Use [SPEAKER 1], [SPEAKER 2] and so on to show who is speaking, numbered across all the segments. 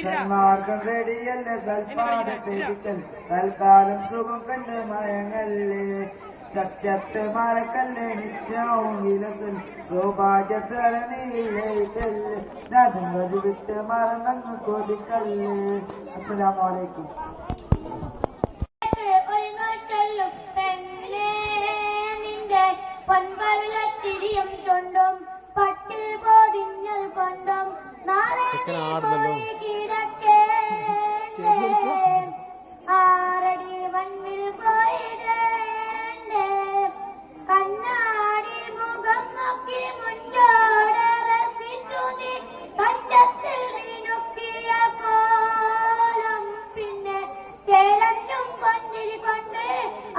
[SPEAKER 1] സന്മാർഗം റെഡിയല്ല സൽപാദത്തിൽ തൽക്കാലം സുഖം കണ്ട് മയങ്ങല്ലേ സത്യത്തെ മറക്കല്ലേ നിത്യവും വിലസുൽ സൗഭാഗ്യസരണിയിലേക്കല്ലേ നദം വഴി വിട്ട് മറന്നങ്ങ് കൊതിക്കല്ലേ. അസ്സലാമു അലൈക്കും.
[SPEAKER 2] പൊൻപവിളത്തിരിയും ചൊണ്ടും പട്ടിൽ പോതിഞ്ഞൽ കൊണ്ടും നാളെ കിടക്കേ ആറടി മണ്ണിൽ പോയിടേ കണ്ണാടി മുഖം നോക്കി മുന്നോടെ രസിച്ചു നീ കണ്ടത്തിൽ നീനുക്കിയ കോലം പിന്നെ ചേലഞ്ഞും പൊന്നിരി കൊണ്ട്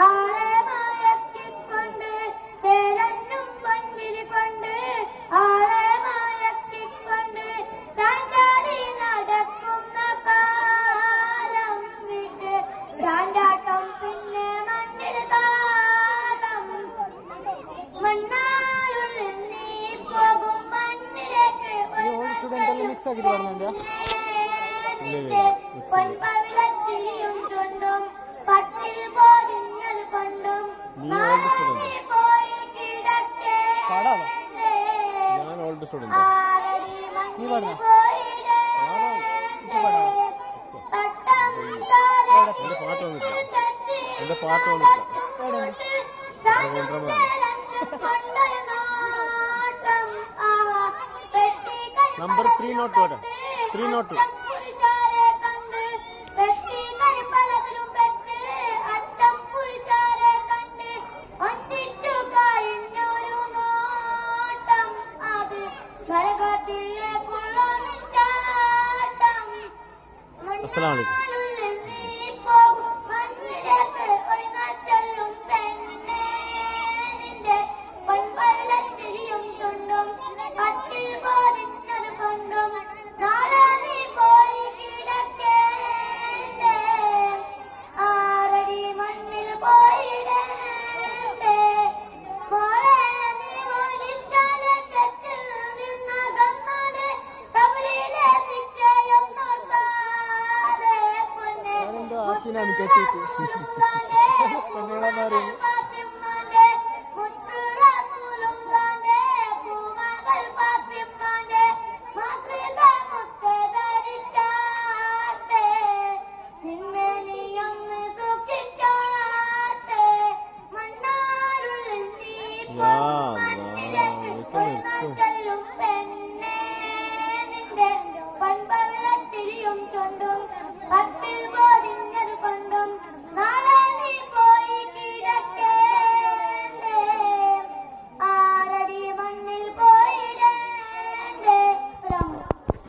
[SPEAKER 2] ആളെ മയക്കിക്കൊണ്ട് ചേലഞ്ഞും പൊന്നിരി കൊണ്ട് ആളെ മയക്കിക്കൊണ്ട് ചാണ്ടാടി നടക്കുന്ന കാലം വിട്ട് ചാണ്ടാട്ടം പിന്നെ മണ്ണിൽ കാലം മണ്ണാലുള്ളിൽ നീ പോകും മണ്ണിലേക്ക് പൊൻപവിളത്തിരിയും ചുണ്ടും പട്ടിൽ പോതിഞ്ഞൽ കൊണ്ടും പോയി കിടക്കേ ആറടി മണ്ണിൽ പോയിടേ
[SPEAKER 3] നമ്പർ 302 അസ്സലാമു അലൈക്കും.
[SPEAKER 2] ാണ്